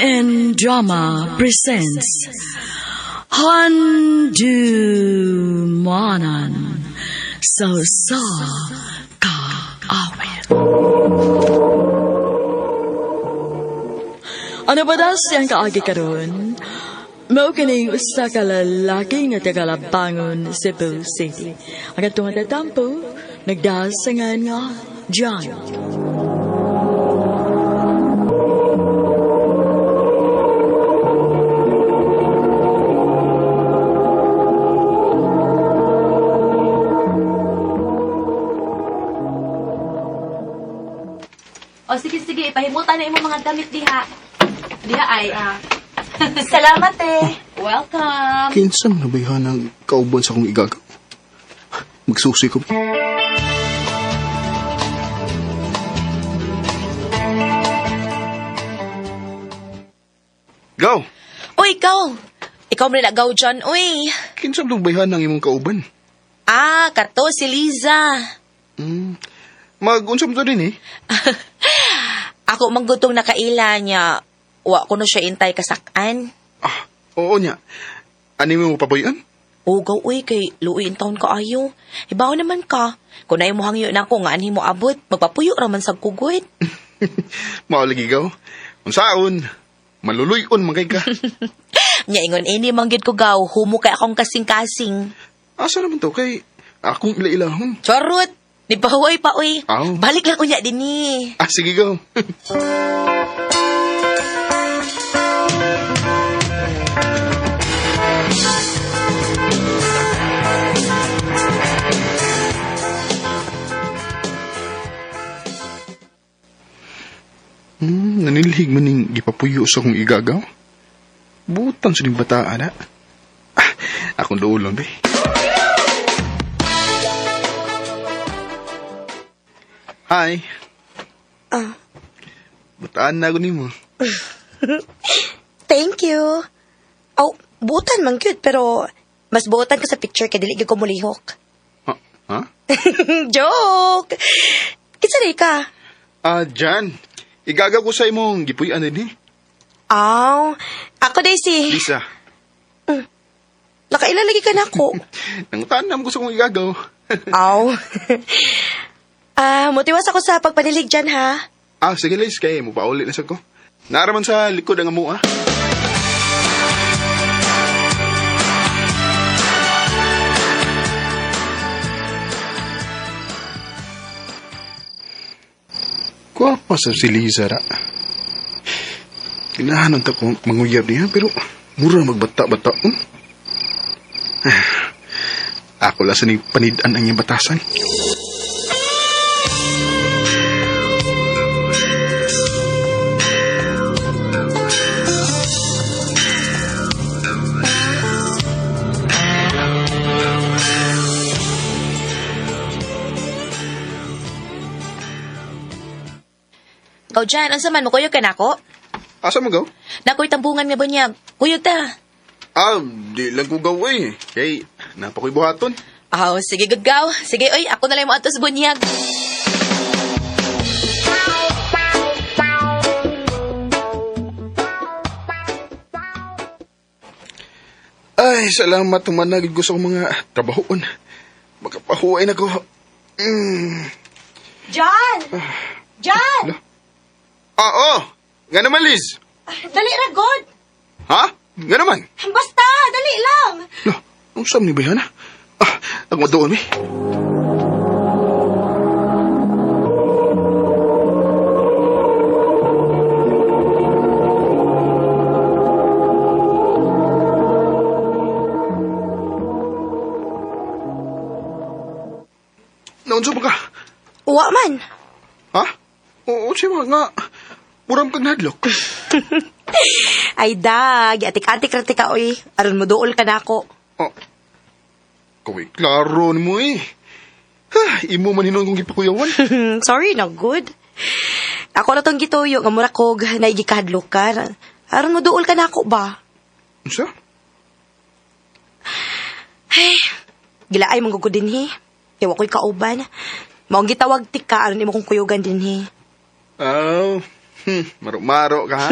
and Drama presents Handumanan sa Kaawit. Ano ba das yang kaagi karon? Mao kining usa ka lalaki nga tagalabangon Cebu City. Ang atong tatampo nagdasangan nga John. O sige, pahimutan na imong mga damit diha. Diha ay, Salamat Welcome. Kinsam na bayhan ang kauban sa kong igagaw. Magsusi ko. Go! Uy, ikaw! Ikaw mo nilagaw dyan, uy! Kinsam na bayhan ang imong kauban. Kato, si Liza. Mag-unsam to din eh. Ako manggutong nakaila niya. Wa ko na siya intay kasakan. Oo niya. Ani mo paboyan? Ugaw, uy, kay luoy in taon ka ayo. Ibaw naman ka. Kung na mo hangyo na ko nga anhi mo abot, magpapuyo raman sa kugwit. Maulagigaw. Unsaon? Maluluyon magay ka. Nya ingon ini manggid ko gaw, humo kay akong kasing-kasing. Asa naman to kay akong ila-ilahon. Charot! Di pa huway pa, uy. Aw. Balik lang unya din ni. Sige go. Nanilhig man ning gipapuyo sa kong igagaw. Butang sa ning bataan, ha? Akong doolon, be. Hi. Bataan na ako ni mo. Thank you. Butan man cute, pero mas butan ka sa picture kay dili gyud ko mulihok. Ha? Joke! Kinsa di ka? Jan. Igagaw ko sa imong gipuy-an din eh. Ako Daisy. Lisa. Nakailalagi ka na ako. Nangutanam ko sa kong igagaw. Mutiwas ako sa pagpanilig dyan, ha? Sige Liz, kaya mo paulit na sa ko. Naaraman sa likod ang amo, Kuwapa sa si Liza, ra. Kailangan ta ko manguyab niya, pero mura magbata-bata. Ako lang sa panidaan ang iyang batasan. Ikaw dyan, unsa man mo kuyog ka na ako? Asa mo gaw? Nakoy tambungan nga bunyag. Kuyog ta. Di lang ko gaw eh. Kay, napakoy buhaton. Sige gagaw. Sige, oy, ako na lang mo atos bunyag. Ay, salamat tumanagid ko sa mga trabahoon. Makapahuay na ko. John! John! Nga naman, Liz. Dali ra god. Ha? Nga naman. Basta, dali lang. Ang sam ni Bayana? Ako madoon, eh. Naunso ba ka? Uwa man. Ha? Oo, siya nga. Muram kang nadlok. Ay dag, atik-atik rati ka, oy. Aron mo dool ka na ako. Kaway, klaro mo eh. Imo man hinong kong ipakuyawan. Sorry, no good. Ako na tong gituyo, nga murakog, naigikadlok ka. Aron mo dool ka na ako ba? Sa? Ay, gilaay mong gugod din, he. Tiwa ko'y kauban. Maong gitawag tik ka, aron imo kong kuyugan din, he. Maro-maro ka ha?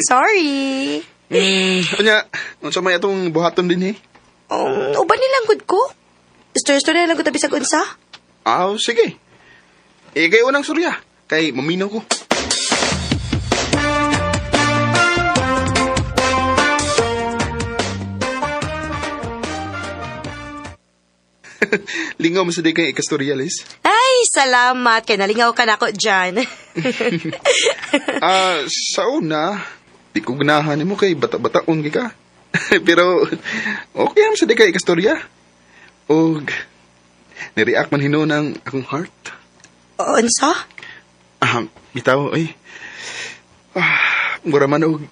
Sorry. Kanya, unsa may atong buhaton din Uban nilang good ko. Story-story lang ko tabi sa unsa. Sige. Kayo unang surya. Kay maminaw ko. Lingaw mo sa di kay ikastorya, Liz. Ay, salamat. Kaya nalingaw ka na ako dyan. Sa una, di ko ganahan mo kay bata-bataon ka. Pero, okay naman sa di kay ikastorya. O, nireact man hino ng akong heart. Unsa? Bitaw, ay. Mura man og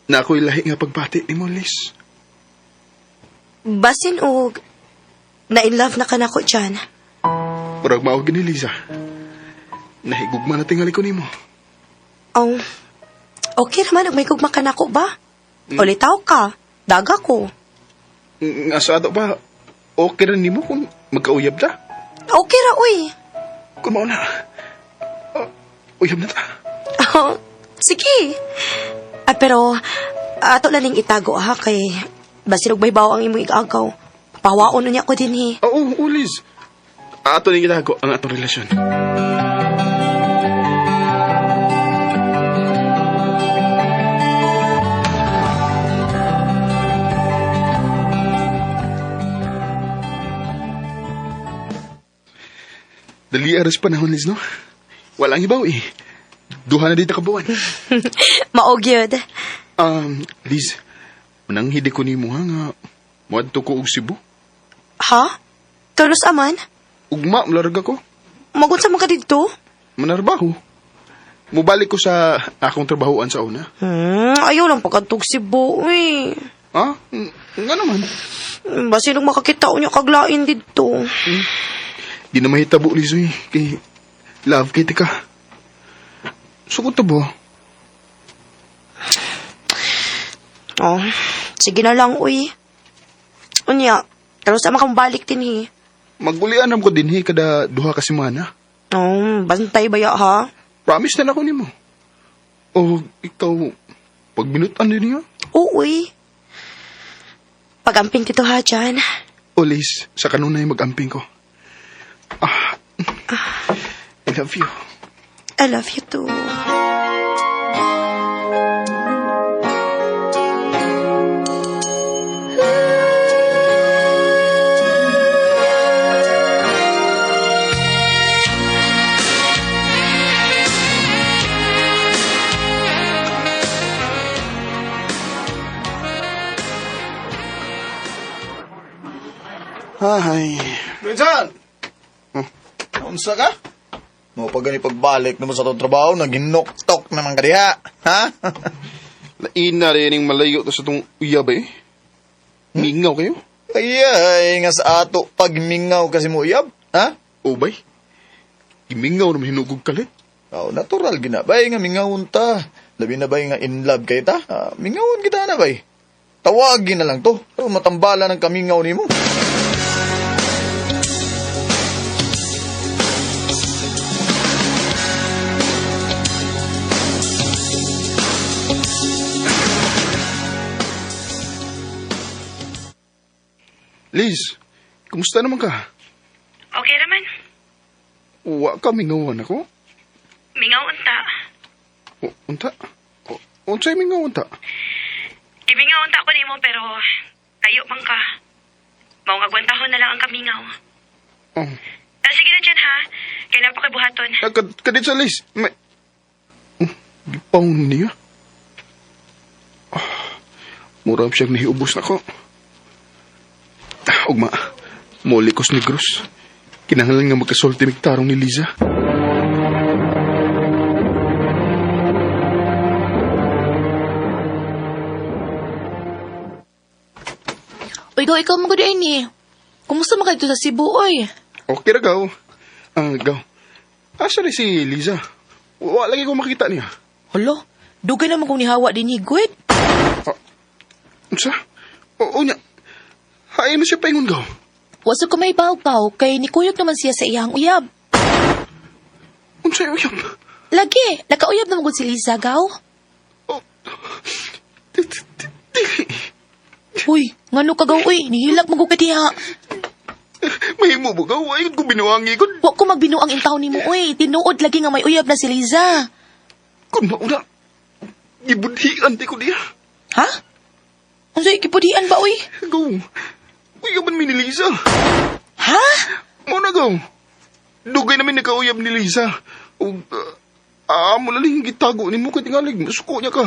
na ako'y lahi nga pagbati ni mo, Liz. Basin og na-in-love na ka na ko dyan. Murag maog ni Liza. Nahigugma na tingali ko ni mo. Okay naman, may gugma ka na ko ba? Ulitaw ka. Daga ko. Nga sa ato ba, okay rin ni mo kung magkauyab na? Okay ra, uy. Kung mauna, uyab na ta. Sige. Pero, ato laling itago ha, kay basin og may bawa ang imong igagaw. Pawaon niya ko din Oo, Liz. Ato ning ginago ang atong relasyon. Dali aras panahon, Liz, no? Walang ibaw Duha na dito kabuan. Maog yun. Liz, manang hidi ko ni mo nga muadto ko og Cebu. Ha? Tulos aman? Ugma, malarga ko. Magun sa mga dito? Manarbaho. Mubalik ko sa akong trabahoan sa una. Ayaw lang pagkantog si Boy. Nga naman. Basi nung makakita niya kaglain dito. Di na mahitabo, Liz, kay love kay ka. Sugod to ba? Sige na lang, uy. Unya, pero sa makambalik din, Magbulian ko din, kada duha ka semana. Bantay baya, ha? Promise na ako ni mo. O, ikaw, pagbinutan din niya? Oo, uy. Pag-amping dito, ha, dyan. O, Liz, sa kanunay mag-amping ko. I love you. I love you too. Hi. Pinsan! Unsa ka? Mo pag gani pagbalik naman sa tong trabaho, naginok-tok naman ka diha. Ha? Lain na rin yung malayo to sa itong uyab Mingaw kayo? Ay, nga sa ato pagmingaw kasi mo uyab. Ha? O bay? Imingaw naman hinugog kalit. Natural gina. Bay nga mingawon ta. Labi na bay nga in love kay ta. Mingawon kita na bay. Tawagin na lang to. Pero matambala ng kamingaw ni mo. Liz, kumusta naman ka? Okay naman. Wa ka mingawan ako? Mingaw unta. Unta? Unsay mingaw unta? Gimingaw unta ko nimo pero tayo man ka. Mao nga gwantahon na lang ang kamingaw. Sige na dyan ha. Kaya napakibuhaton. Kadit sa Liz. May... Gipaon niya. Murab siyang nahiubos na ko. Ugma, molikos negros. Kinahanglan nga magkasulti migtarong ni Liza. Uy, ikaw magod ni. Kumusta man ka dito sa Cebu, oy? Okay ra gaw. Gaw. Asa rin si Liza? Wa lagi ko makita niya. Hala, dugay naman kong nihawa din higwit. Unsa? O nya. Hain mo siya paingon gaw. Waso ko may baw-baw, kay nikuyog naman siya sa iyang uyab. Unsay uyab? Lagi, nakauyab na magod si Liza, gaw. Uy, ngano ka gaw, uy, nihilak magod ka diha. Mahimo mo gaw, ayun ko binuangi ko. Wa ko magbinuang intaw ni mo, uy. Tinuod lagi nga may uyab na si Liza. Kung mauna, gibudhian di ko diya. Ha? Ang sa'yo, kipudian ba, uy? Gaw, uy ka man mi ni Liza. Ha? Muna gaw, dugay namin nakauyab ni Liza. O, amo laling gitago ni mo katingalig, masuko niya ka.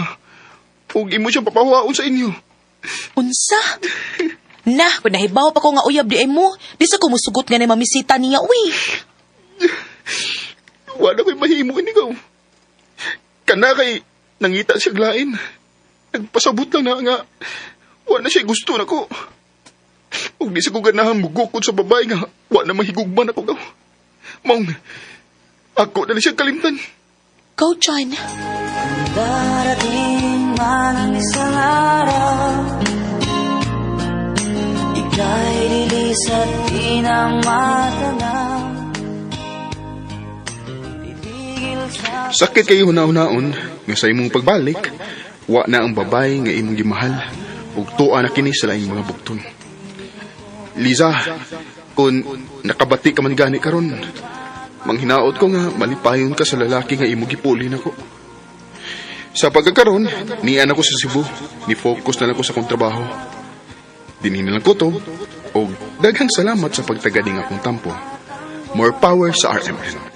O, imo siya papawaon sa inyo. Unsa? Nah, kung nahibaw pa ko nga uyab di ay mo, di sa kumusugot nga na mamisita niya, uy. Wala ko'y mahimo ini gaw. Kana kay nangita siya glain. Nagpasabot lang na nga. Wala siya gusto na ko. Huwag di sa ko ganahan mugukod sa babae nga. Wala mahigugman ako gaw. Mong, ako na siya kalimtan. Go, John. Darating man ang isang araw, ika'y lilis at di na matanaw. Titigil sa Sakit kayo hunaon nga sa imong pagbalik, wa na ang babae nga imong gimahal ug tuwa na kini sa laing mga bugton. Liza, kung nakabati ka man gani karon, manghinaot ko nga malipayon ka sa lalaki nga imong gipuli nako. Sa pagkakaroon, nian ako sa Cebu, ni-focus na lang ko sa kong trabaho. Dinhin na lang ko to, o daghang salamat sa pagtagading akong tampo. More power sa RMN.